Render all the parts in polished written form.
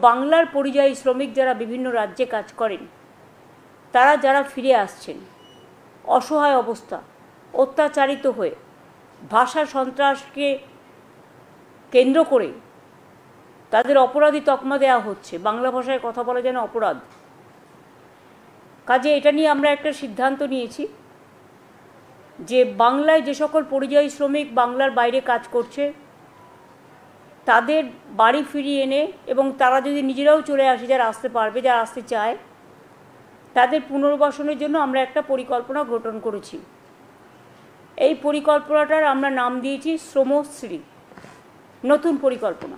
বাংলার পরিযায়ী শ্রমিক যারা বিভিন্ন রাজ্যে কাজ করেন, তারা যারা ফিরে আসছেন অসহায় অবস্থা, অত্যাচারিত হয়ে, ভাষা সন্ত্রাসকে কেন্দ্র করে তাদের অপরাধী তকমা দেওয়া হচ্ছে। বাংলা ভাষায় কথা বলা যেন অপরাধ। কাজে এটা নিয়ে আমরা একটা সিদ্ধান্ত নিয়েছি যে বাংলায় যে সকল পরিযায়ী শ্রমিক বাংলার বাইরে কাজ করছে তাদের বাড়ি ফিরিয়ে এনে এবং তারা যদি নিজেরাও চলে আসে, যারা আসতে পারবে, যারা আসতে চায়, তাদের পুনর্বাসনের জন্য আমরা একটা পরিকল্পনা গঠন করেছি। এই পরিকল্পনাটার আমরা নাম দিয়েছি শ্রমশ্রী। নতুন পরিকল্পনা।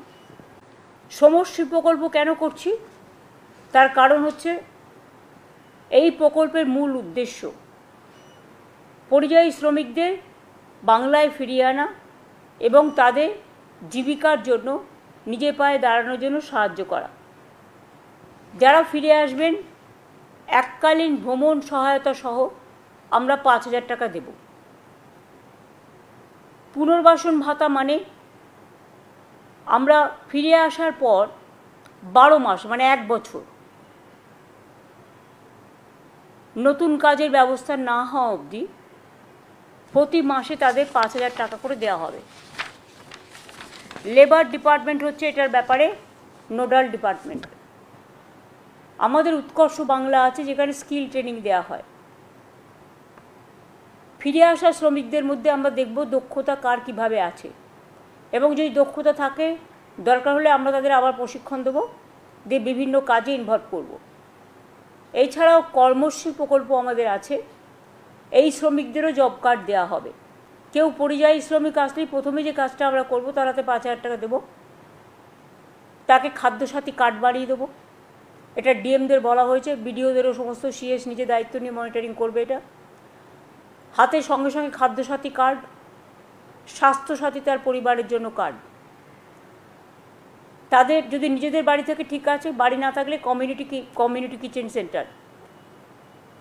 শ্রমশ্রী প্রকল্প কেন করছি? তার কারণ হচ্ছে এই প্রকল্পের মূল উদ্দেশ্য পরিযায়ী শ্রমিকদের বাংলায় ফিরিয়ে আনা এবং তাদের জীবিকার জন্য, নিজের পায়ে দাঁড়ানোর জন্য সাহায্য করা। যারা ফিরে আসবেন এককালীন ভ্রমণ সহায়তা সহ আমরা 5,000 টাকা দেব। পুনর্বাসন ভাতা মানে আমরা ফিরে আসার পর 12 মাস মানে 1 বছর নতুন কাজের ব্যবস্থা না হওয়া অবধি প্রতি মাসে তাদের 5,000 টাকা করে দেওয়া হবে। লেবার ডিপার্টমেন্ট হচ্ছে এটার ব্যাপারে নোডাল ডিপার্টমেন্ট। আমাদের উৎকর্ষ বাংলা আছে যেখানে স্কিল ট্রেনিং দেওয়া হয়। ফিরে আসা শ্রমিকদের মধ্যে আমরা দেখব দক্ষতা কার কিভাবে আছে, এবং যদি দক্ষতা থাকে দরকার হলে আমরা তাদের আবার প্রশিক্ষণ দেবো, দিয়ে বিভিন্ন কাজে ইনভলভ করব। এছাড়াও কর্মশ্রী প্রকল্প আমাদের আছে। এই শ্রমিকদেরও জব কার্ড দেওয়া হবে। কেউ পরিযায়ী শ্রমিক আসলেই প্রথমে যে কাজটা আমরা করব তার হাতে 5,000 টাকা দেবো, তাকে খাদ্যসাথী কার্ড বানিয়ে দেবো। এটা ডিএমদের বলা হয়েছে, বিডিওদেরও সমস্ত সিএস নিজে দায়িত্ব নিয়ে মনিটরিং করবে। এটা হাতে সঙ্গে সঙ্গে খাদ্যসাথী কার্ড, স্বাস্থ্যসাথী তার পরিবারের জন্য কার্ড। তাদের যদি নিজেদের বাড়ি থেকে ঠিক আছে, বাড়ি না থাকলে কমিউনিটি কিচেন সেন্টার,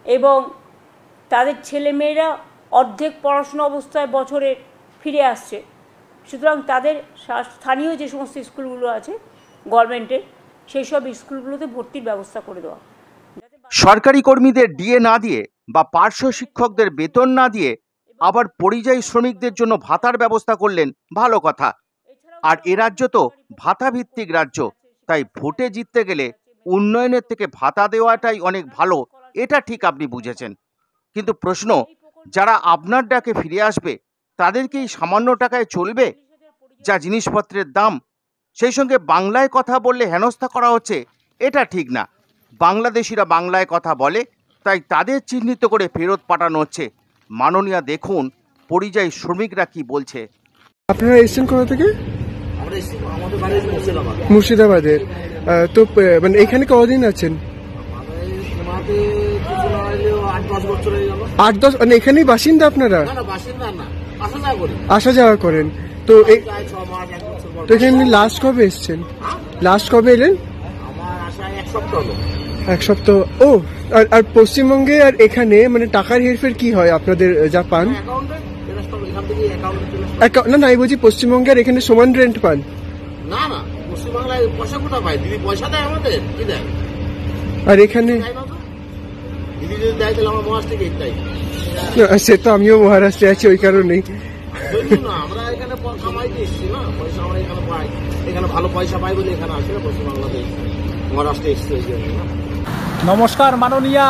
এবং তাদের ছেলেমেয়েরা অর্ধেক পড়াশোনা অবস্থায় বছরে ফিরে আসছে, সুতরাং তাদের স্থানীয় যে সমস্ত স্কুলগুলো আছে গভর্নমেন্টের, সেই সব স্কুলগুলোতে ভর্তির ব্যবস্থা করে দেওয়া। সরকারি কর্মীদের ডিএ না দিয়ে বা পার্শ্ব শিক্ষকদের বেতন না দিয়ে আবার পরিযায়ী শ্রমিকদের জন্য ভাতার ব্যবস্থা করলেন, ভালো কথা। আর এ রাজ্য তো ভাতা ভিত্তিক রাজ্য, তাই ভোটে জিততে গেলে উন্নয়নের থেকে ভাতা দেওয়াটাই অনেক ভালো, এটা ঠিক আপনি বুঝেছেন। কিন্তু প্রশ্ন, যারা আপনার ডাকে ফিরে আসবে তাদের কি সামান্য টাকায় চলবে? যা জিনিসপত্রের দাম, সেই সঙ্গে বাংলায় কথা বললে হেনস্থা করা হচ্ছে, এটা ঠিক না। বাংলাদেশিরা বাংলায় কথা বলে, তাই তাদের চিহ্নিত করে ফেরত পাঠানো হচ্ছে। মাননীয়া দেখুন পরিযায়ী শ্রমিকরা কি বলছে। আপনারা এসেছেন কোথা থেকে? মুর্শিদাবাদের। তো মানে এখানে কতদিন আছেন? 8-10। মানে এখানেই বাসিন্দা আপনারা? আসা যাওয়া করেন। তো এখানে লাস্ট কবে এসছেন? লাস্ট কবে এলেন? 1 সপ্তাহ। ও, আর পশ্চিমবঙ্গে আর এখানে মানে টাকার হেরফের কি হয় আপনাদের যা পান? না না, আমি বলছি পশ্চিমবঙ্গে আর এখানে সমান রেন্ট পান? না না, পশ্চিমবাংলায় পয়সা কোথা পায়? দিদি পয়সা দেয় আমাদের, কি দেয়? আর এখানে দিদি যদি দেয় তাহলে আমরা মহারাষ্ট্রে তাই। সে তো আমিও মহারাষ্ট্রে আছি, ওই কারণেই। আমরা এখানে কামাইতে এসছি না, পয়সা আমরা এখানে পাই, এখানে ভালো পয়সা পাই বলে এখানে আসি না, পশ্চিমবাংলাতে মহারাষ্ট্রে এসছি। নমস্কার মাননীয়া,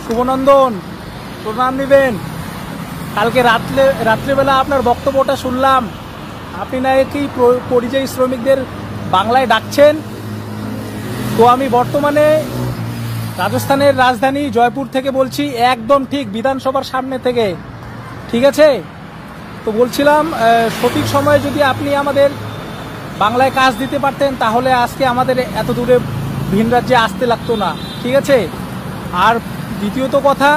শুভনন্দন, প্রণাম নেবেন। কালকে রাত্রেবেলা আপনার বক্তব্যটা শুনলাম, আপনি নাকি পরিযায়ী শ্রমিকদের বাংলায় ডাকছেন। তো আমি বর্তমানে রাজস্থানের রাজধানী জয়পুর থেকে বলছি, একদম ঠিক বিধানসভার সামনে থেকে, ঠিক আছে? তো বলছিলাম সঠিক সময়ে যদি আপনি আমাদের বাংলায় কাজ দিতে পারতেন তাহলে আজকে আমাদের এত দূরে ভিন রাজ্যে আসতে লাগতো না, ঠিক আছে? আর দ্বিতীয়ত কথা,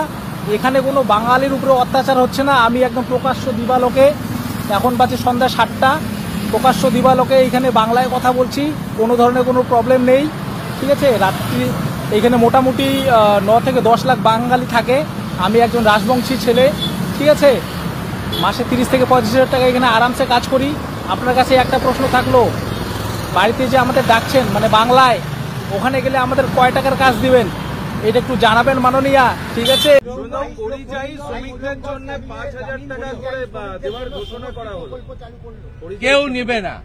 এখানে কোনো বাঙালির উপরে অত্যাচার হচ্ছে না। আমি একদম প্রকাশ্য দিবালোকে, এখন বাজে সন্ধ্যা 7টা, প্রকাশ্য দিবালোকে এখানে বাংলায় কথা বলছি, কোনো ধরনের কোনো প্রবলেম নেই, ঠিক আছে? রাত্রি এখানে মোটামুটি 9 থেকে 10 লাখ বাঙালি থাকে। আমি একজন রাজবংশী ছেলে, ঠিক আছে? মাসে 30 থেকে 35 হাজার টাকা এখানে আরামসে কাজ করি। আপনার কাছে একটা প্রশ্ন থাকলো, বাড়িতে যে আমাদের ডাকছেন মানে বাংলায়, ওখানে গেলে আমাদের কয় টাকার কাজ দিবেন এটা একটু জানাবেন মাননীয়া, ঠিক আছে? পরিযায়ী শ্রমিকদের জন্য 5,000 টাকা করে দেওয়ার ঘোষণা করা হলো। কেউ নেবে না।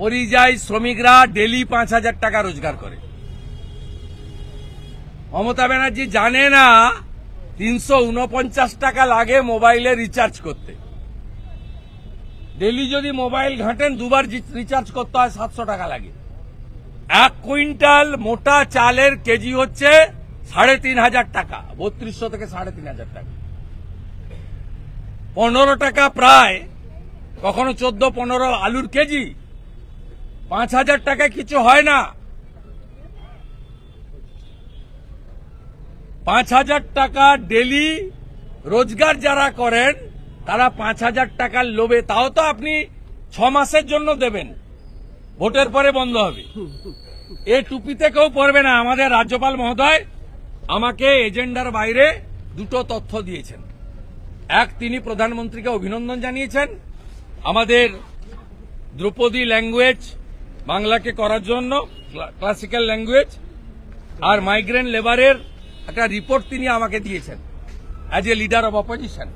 পরিযায়ী শ্রমিকরা ডেলি 5,000 টাকা রোজগার করে। মমতা ব্যানার্জি জানে না 349 টাকা লাগে মোবাইলে রিচার্জ করতে। ডেলি যদি মোবাইল ঘাঁটেন দুবার রিচার্জ করতে হয় 700 টাকা লাগে। 1 কুইন্টাল মোটা চালের কেজি হচ্ছে 3,500 টাকা, 3200 থেকে 3,500 টাকা। 15 টাকা প্রায়, কখনো 14-15 আলুর কেজি। 5,000 টাকায় কিছু হয় না। 5,000 টাকা ডেলি রোজগার যারা করেন তারা 5,000 টাকার লোভে, তাও তো আপনি 6 মাসের জন্য দেবেন, ভোটের পরে বন্ধ হবে। এ টুপিতে কেউ পড়বে না। আমাদের রাজ্যপাল মহোদয় আমাকে এজেন্ডার বাইরে দুটো তথ্য দিয়েছেন। এক, তিনি প্রধানমন্ত্রীকে অভিনন্দন জানিয়েছেন আমাদের ধ্রুপদী ল্যাঙ্গুয়েজ বাংলাকে করার জন্য, ক্লাসিক্যাল ল্যাঙ্গুয়েজ, আর মাইগ্রেন্ট লেবারের একটা রিপোর্ট তিনি আমাকে দিয়েছেন as a leader of opposition.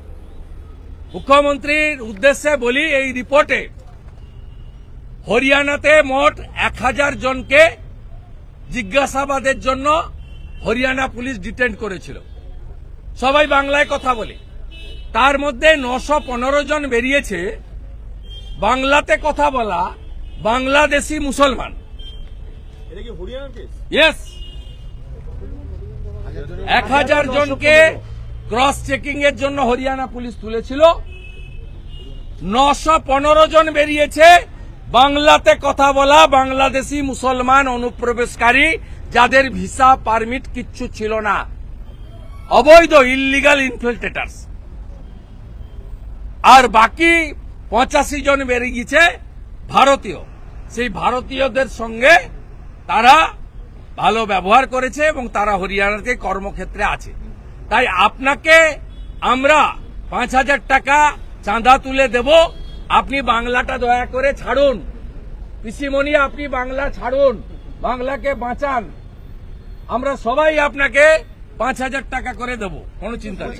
মুখ্যমন্ত্রীর উদ্দেশ্যে বলি, এই রিপোর্টে হরিয়ানাতে মোট 1,000 জনকে জিজ্ঞাসাবাদের জন্য হরিয়ানা পুলিশ ডিটেইন করেছিল। সবাই বাংলায় কথা বলে। তার মধ্যে 915 জন বেরিয়েছে বাংলাতে কথা বলা বাংলাদেশি মুসলমান। এটা কি হরিয়ানার কেস? ইয়েস, 1,000 জনকে ক্রস চেকিং এর জন্য হরিয়ানা পুলিশ তুলেছিল। 915 জন বেরিয়েছে বাংলাতে কথা বলা বাংলাদেশি মুসলমান অনুপ্রবেশকারী, যাদের ভিসা পারমিট কিচ্ছু ছিল না, অবৈধ ইললিগাল ইনফিল্ট্রেটার্স। আর বাকি 85 জন বেরিয়েছে ভারতীয়। সেই ভারতীয়দের সঙ্গে তারা ভালো ব্যবহার করেছে এবং তারা হরিয়ানাতে কর্মক্ষেত্রে আছে। তাই আপনাকে আমরা 5,000 টাকা চাঁদা তুলে দেব, আপনি বাংলাটা দয়া করে ছাড়ুন। পিসিমণি, আপনি বাংলা ছাড়ুন, বাংলাকে বাঁচান। আমরা সবাই আপনাকে 5,000 টাকা করে দেব, কোনো চিন্তা নেই।